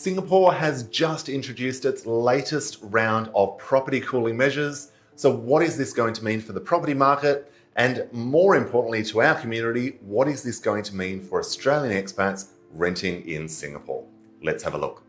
Singapore has just introduced its latest round of property cooling measures. So what is this going to mean for the property market? And more importantly to our community, what is this going to mean for Australian expats renting in Singapore? Let's have a look.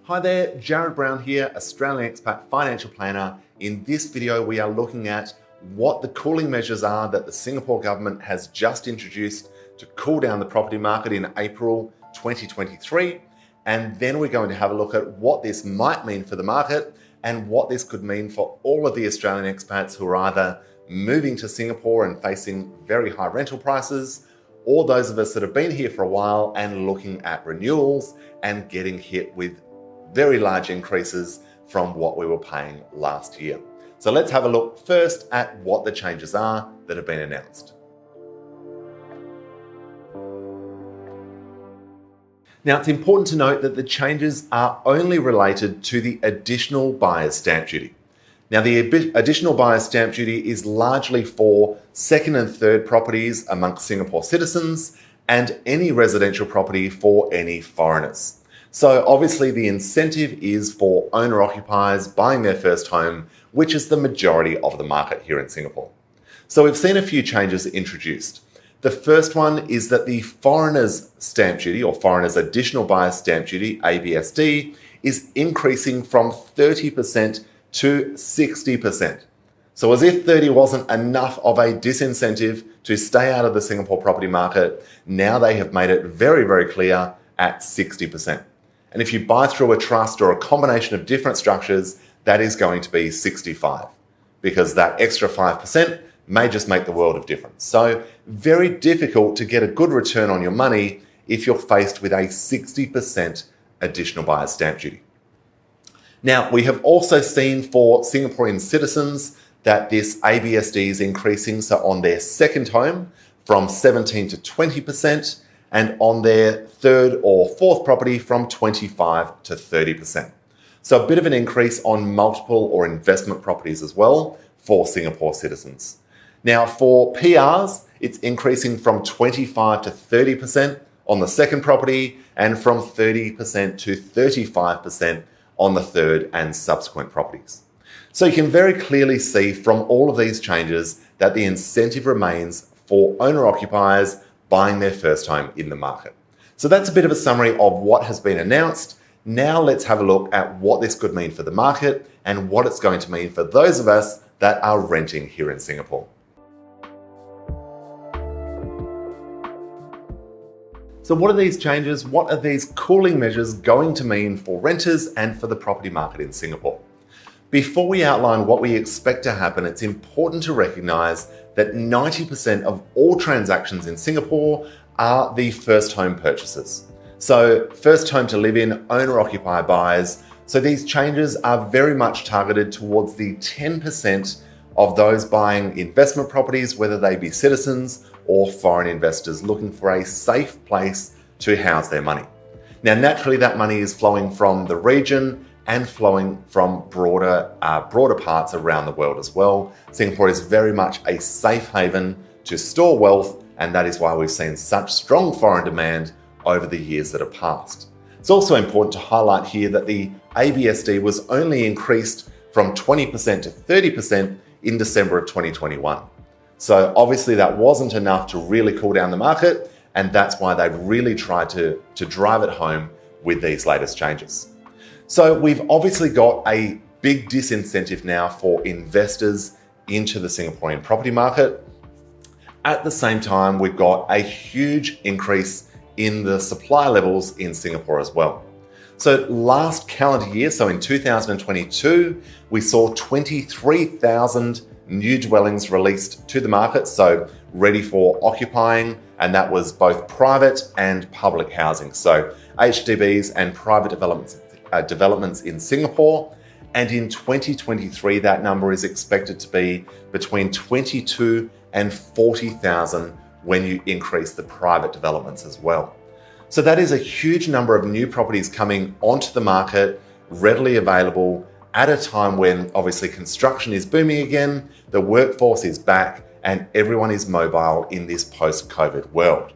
Hi there, Jared Brown here, Australian expat financial planner. In this video, we are looking at what the cooling measures are that the Singapore government has just introduced to cool down the property market in April 2023. And then we're going to have a look at what this might mean for the market and what this could mean for all of the Australian expats who are either moving to Singapore and facing very high rental prices, or those of us that have been here for a while and looking at renewals and getting hit with very large increases from what we were paying last year. So let's have a look first at what the changes are that have been announced. Now, it's important to note that the changes are only related to the additional buyer's stamp duty. Now, the additional buyer's stamp duty is largely for second and third properties amongst Singapore citizens and any residential property for any foreigners. So obviously the incentive is for owner-occupiers buying their first home, which is the majority of the market here in Singapore. So we've seen a few changes introduced. The first one is that the foreigners stamp duty or foreigners additional buyer stamp duty, ABSD, is increasing from 30% to 60%. So as if 30 wasn't enough of a disincentive to stay out of the Singapore property market, now they have made it very, very clear at 60%. And if you buy through a trust or a combination of different structures, that is going to be 65, because that extra 5% may just make the world of difference. So very difficult to get a good return on your money if you're faced with a 60% additional buyer's stamp duty. Now, we have also seen for Singaporean citizens that this ABSD is increasing, so on their second home from 17 to 20%, and on their third or fourth property from 25 to 30%. So a bit of an increase on multiple or investment properties as well for Singapore citizens. Now for PRs, it's increasing from 25 to 30% on the second property and from 30% to 35% on the third and subsequent properties. So you can very clearly see from all of these changes that the incentive remains for owner-occupiers buying their first home in the market. So that's a bit of a summary of what has been announced. Now let's have a look at what this could mean for the market and what it's going to mean for those of us that are renting here in Singapore. So what are these changes? What are these cooling measures going to mean for renters and for the property market in Singapore? Before we outline what we expect to happen, it's important to recognise that 90% of all transactions in Singapore are the first home purchases. So first home to live in, owner-occupier buyers. So these changes are very much targeted towards the 10% of those buying investment properties, whether they be citizens or foreign investors looking for a safe place to house their money. Now, naturally, that money is flowing from the region and flowing from broader parts around the world as well. Singapore is very much a safe haven to store wealth, and that is why we've seen such strong foreign demand over the years that have passed. It's also important to highlight here that the ABSD was only increased from 20% to 30% in December of 2021. So obviously that wasn't enough to really cool down the market, and that's why they've really tried to drive it home with these latest changes. So we've obviously got a big disincentive now for investors into the Singaporean property market. At the same time, we've got a huge increase in the supply levels in Singapore as well. So last calendar year, so in 2022, we saw 23,000 new dwellings released to the market, so ready for occupying, and that was both private and public housing. So HDBs and private developments in Singapore. And in 2023, that number is expected to be between 22 and 40,000 when you increase the private developments as well. So that is a huge number of new properties coming onto the market, readily available at a time when obviously construction is booming again, the workforce is back, and everyone is mobile in this post-COVID world.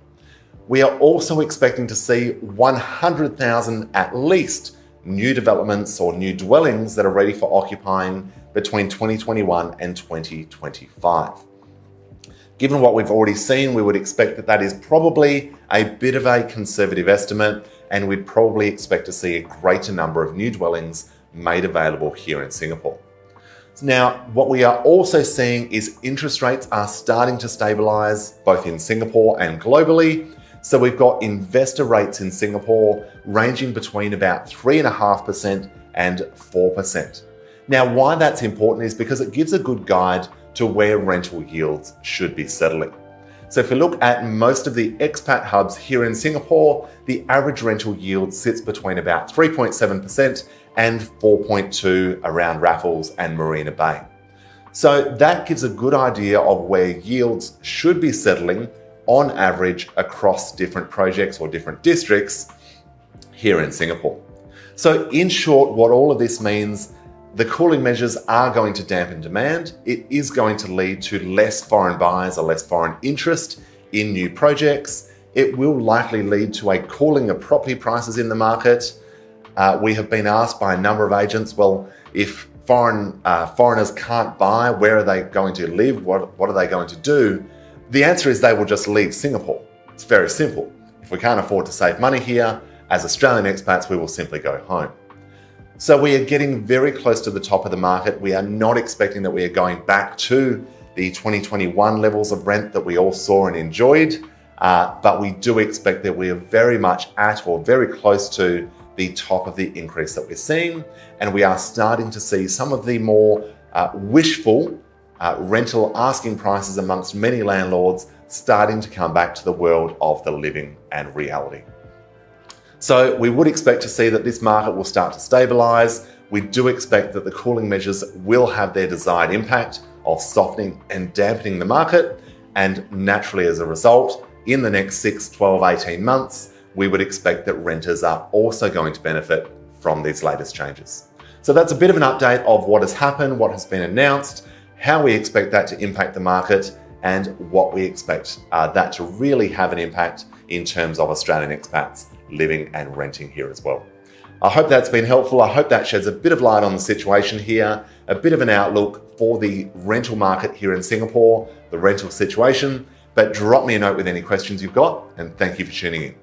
We are also expecting to see 100,000 at least new developments or new dwellings that are ready for occupying between 2021 and 2025. Given what we've already seen, we would expect that that is probably a bit of a conservative estimate, and we'd probably expect to see a greater number of new dwellings made available here in Singapore. Now, what we are also seeing is interest rates are starting to stabilize both in Singapore and globally. So we've got investor rates in Singapore ranging between about 3.5% and 4%. Now, why that's important is because it gives a good guide to where rental yields should be settling. So if you look at most of the expat hubs here in Singapore, the average rental yield sits between about 3.7% and 4.2% around Raffles and Marina Bay. So that gives a good idea of where yields should be settling on average across different projects or different districts here in Singapore. So in short, what all of this means, the cooling measures are going to dampen demand. It is going to lead to less foreign buyers or less foreign interest in new projects. It will likely lead to a cooling of property prices in the market. We have been asked by a number of agents, well, if foreigners can't buy, where are they going to live? What are they going to do? The answer is they will just leave Singapore. It's very simple. If we can't afford to save money here, as Australian expats, we will simply go home. So we are getting very close to the top of the market. We are not expecting that we are going back to the 2021 levels of rent that we all saw and enjoyed, but we do expect that we are very much at or very close to the top of the increase that we're seeing, and we are starting to see some of the more wishful rental asking prices amongst many landlords starting to come back to the world of the living and reality. So we would expect to see that this market will start to stabilize. We do expect that the cooling measures will have their desired impact of softening and dampening the market, and naturally as a result, in the next 6, 12, 18 months, we would expect that renters are also going to benefit from these latest changes. So that's a bit of an update of what has happened, what has been announced, how we expect that to impact the market, and what we expect that to really have an impact in terms of Australian expats living and renting here as well. I hope that's been helpful. I hope that sheds a bit of light on the situation here, a bit of an outlook for the rental market here in Singapore, the rental situation. But drop me a note with any questions you've got, and thank you for tuning in.